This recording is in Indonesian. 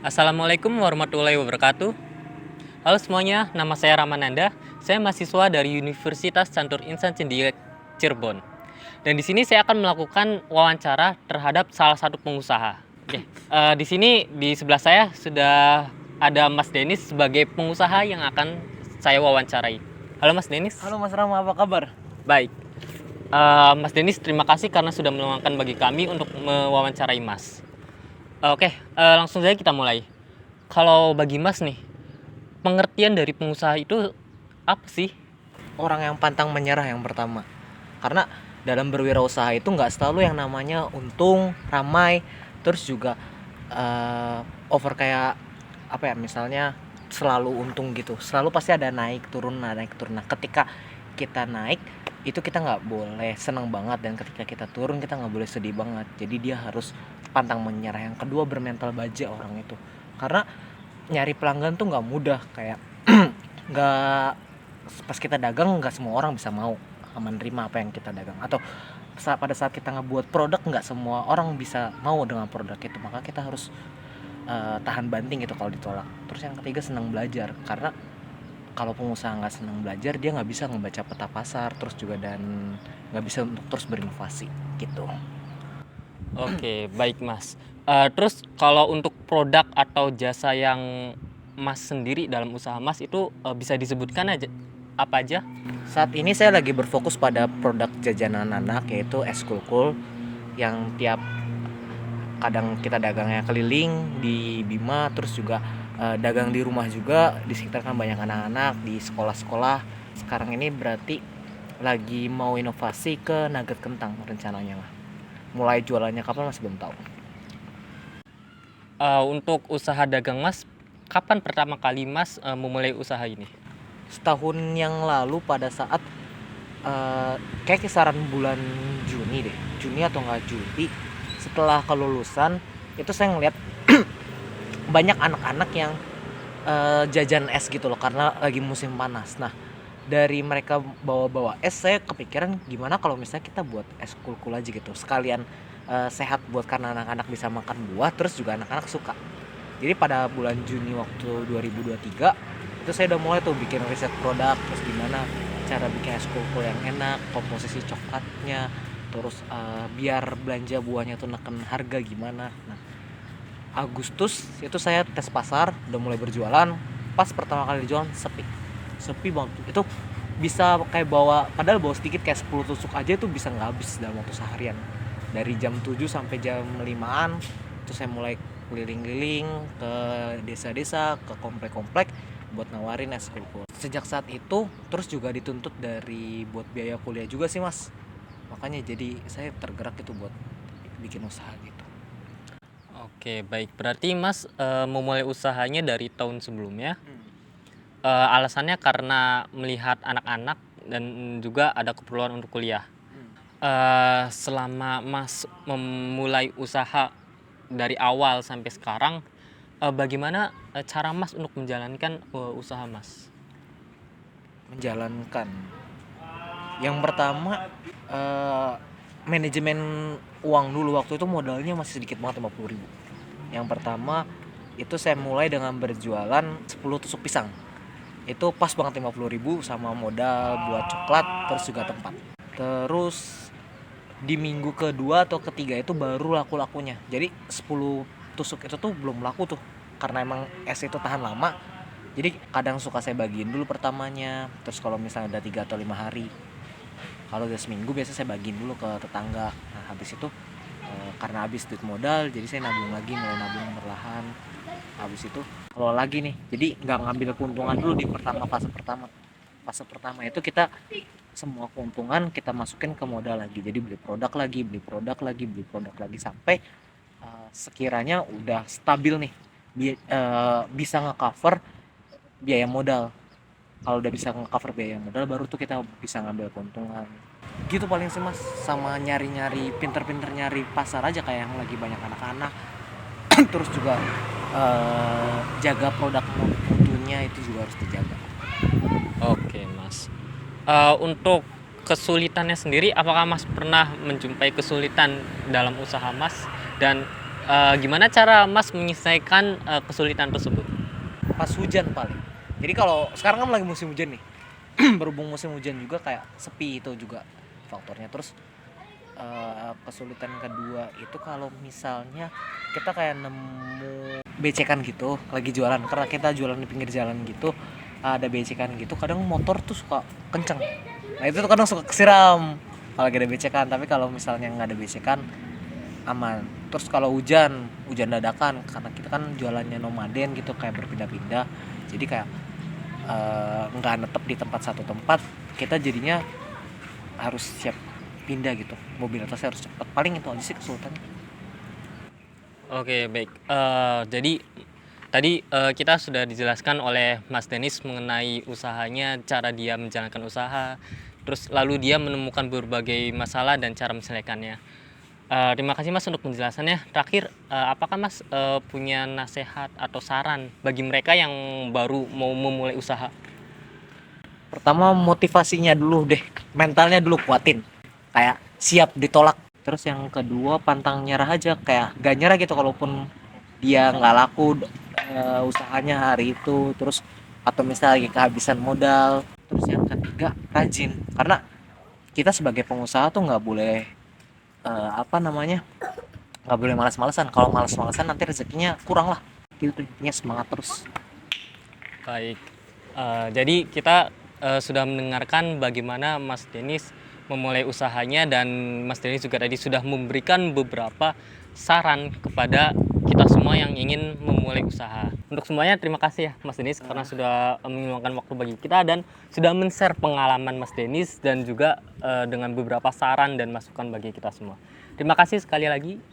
Assalamualaikum warahmatullahi wabarakatuh. Halo semuanya, nama saya Ramananda. Saya mahasiswa dari Universitas Catur Insan Cendekia Cirebon. Dan di sini saya akan melakukan wawancara terhadap salah satu pengusaha. Oke, di sini di sebelah saya sudah ada Mas Denis sebagai pengusaha yang akan saya wawancarai. Halo Mas Denis. Halo Mas Rama, apa kabar? Baik. Mas Denis, terima kasih karena sudah meluangkan bagi kami untuk mewawancarai Mas. Oke, langsung saja kita mulai. Kalau bagi Mas nih, pengertian dari pengusaha itu apa sih? Orang yang pantang menyerah yang pertama. Karena dalam berwirausaha itu nggak selalu yang namanya untung, ramai, terus juga over kayak apa ya, misalnya selalu untung gitu. Selalu pasti ada naik turun, naik turun. Nah, ketika kita naik itu kita nggak boleh senang banget, dan ketika kita turun kita nggak boleh sedih banget. Jadi dia harus pantang menyerah. Yang kedua, bermental baja orang itu. Karena nyari pelanggan tuh nggak mudah, kayak nggak pas kita dagang nggak semua orang bisa mau menerima apa yang kita dagang, atau pada saat kita ngebuat produk nggak semua orang bisa mau dengan produk itu, maka kita harus tahan banting gitu kalau ditolak. Terus yang ketiga, senang belajar, karena kalau pengusaha nggak senang belajar dia nggak bisa ngebaca peta pasar, terus juga dan nggak bisa untuk terus berinovasi gitu. Oke, baik Mas. Terus kalau untuk produk atau jasa yang Mas sendiri dalam usaha Mas itu bisa disebutkan aja apa aja? Saat ini saya lagi berfokus pada produk jajanan anak, yaitu es kulkul, yang tiap kadang kita dagangnya keliling di Bima, terus juga dagang di rumah juga. Di sekitar kan banyak anak-anak di sekolah-sekolah. Sekarang ini berarti lagi mau inovasi ke nugget kentang rencananya lah. Mulai jualannya kapan masih belum tahu. Untuk usaha dagang Mas, kapan pertama kali Mas memulai usaha ini? Setahun yang lalu pada saat kayak kisaran bulan Juni deh, Juni atau enggak Juli, setelah kelulusan itu saya ngeliat banyak anak-anak yang jajan es gitu loh, karena lagi musim panas. Nah, dari mereka bawa-bawa es, saya kepikiran gimana kalau misalnya kita buat es kulkul aja gitu, sekalian sehat buat, karena anak-anak bisa makan buah, terus juga anak-anak suka. Jadi pada bulan Juni waktu 2023 itu saya udah mulai tuh bikin riset produk, terus gimana cara bikin es kulkul yang enak, komposisi coklatnya, terus biar belanja buahnya tuh neken harga gimana. Nah, Agustus itu saya tes pasar, udah mulai berjualan. Pas pertama kali jualan sepi banget. Itu bisa kayak padahal bawa sedikit, kayak 10 tusuk aja itu bisa nggak habis dalam waktu seharian. Dari jam 7 sampai jam 5-an itu saya mulai keliling-keliling ke desa-desa, ke komplek-komplek buat nawarin es kulkul. Sejak saat itu terus juga dituntut dari buat biaya kuliah juga sih Mas. Makanya jadi saya tergerak itu buat bikin usaha gitu. Oke, baik. Berarti Mas memulai usahanya dari tahun sebelumnya. Alasannya karena melihat anak-anak dan juga ada keperluan untuk kuliah. Selama Mas memulai usaha dari awal sampai sekarang, bagaimana cara Mas untuk menjalankan usaha Mas? Menjalankan, yang pertama manajemen uang dulu. Waktu itu modalnya masih sedikit banget, 50.000. Yang pertama itu saya mulai dengan berjualan 10 tusuk pisang. Itu pas banget 50.000 sama modal buat coklat, terus juga tempat. Terus di minggu kedua atau ketiga itu baru laku-lakunya. Jadi 10 tusuk itu tuh belum laku tuh, karena emang es itu tahan lama. Jadi kadang suka saya bagiin dulu pertamanya, terus kalau misalnya udah 3 atau 5 hari, kalau udah seminggu biasa saya bagiin dulu ke tetangga. Nah, habis itu karena habis duit modal, jadi saya nabung lagi, mulai nabung perlahan. Habis itu kalau lagi nih, jadi nggak ngambil keuntungan dulu di fase pertama. Fase pertama itu kita semua keuntungan kita masukin ke modal lagi, jadi beli produk lagi, sampai sekiranya udah stabil nih, bisa nge-cover biaya modal. Kalau udah bisa nge-cover biaya modal, baru tuh kita bisa ngambil keuntungan gitu paling sih Mas. Sama nyari-nyari, pinter-pinter nyari pasar aja, kayak yang lagi banyak anak-anak. Terus juga jaga produk mutunya itu juga harus dijaga. Oke, Mas. Untuk kesulitannya sendiri, apakah Mas pernah menjumpai kesulitan dalam usaha Mas? Dan Gimana cara Mas menyelesaikan kesulitan tersebut? Pas hujan paling. Jadi kalau sekarang kan lagi musim hujan nih. Berhubung musim hujan juga kayak sepi itu juga faktornya. Terus kesulitan kedua itu kalau misalnya kita kayak nemu becekan gitu lagi jualan, karena kita jualan di pinggir jalan gitu, ada becekan gitu, kadang motor tuh suka kenceng. Nah itu tuh kadang suka kesiram kalau lagi ada becekan. Tapi kalau misalnya nggak ada becekan aman. Terus kalau hujan dadakan, karena kita kan jualannya nomaden gitu, kayak berpindah-pindah, jadi kayak nggak netep di satu tempat, kita jadinya harus siap pindah gitu, mobilitasnya harus cepat. Paling itu aja sih kesulitannya. Oke, baik. Jadi tadi kita sudah dijelaskan oleh Mas Denis mengenai usahanya, cara dia menjalankan usaha, terus lalu dia menemukan berbagai masalah dan cara menyelesaikannya. Terima kasih Mas untuk penjelasannya. Terakhir, apakah Mas punya nasihat atau saran bagi mereka yang baru mau memulai usaha? Pertama motivasinya dulu deh, mentalnya dulu kuatin, kayak siap ditolak. Terus yang kedua pantang nyerah aja, kayak gak nyerah gitu kalaupun dia nggak laku usahanya hari itu, terus atau misalnya lagi kehabisan modal. Terus yang ketiga rajin, karena kita sebagai pengusaha tuh nggak boleh nggak boleh malas-malasan. Kalau malas-malasan nanti rezekinya kurang lah gitu. Intinya semangat terus. Baik, jadi kita sudah mendengarkan bagaimana Mas Denis memulai usahanya, dan Mas Denis juga tadi sudah memberikan beberapa saran kepada kita semua yang ingin memulai usaha. Untuk semuanya terima kasih ya Mas Denis karena sudah meluangkan waktu bagi kita dan sudah men-share pengalaman Mas Denis dan juga dengan beberapa saran dan masukan bagi kita semua. Terima kasih sekali lagi.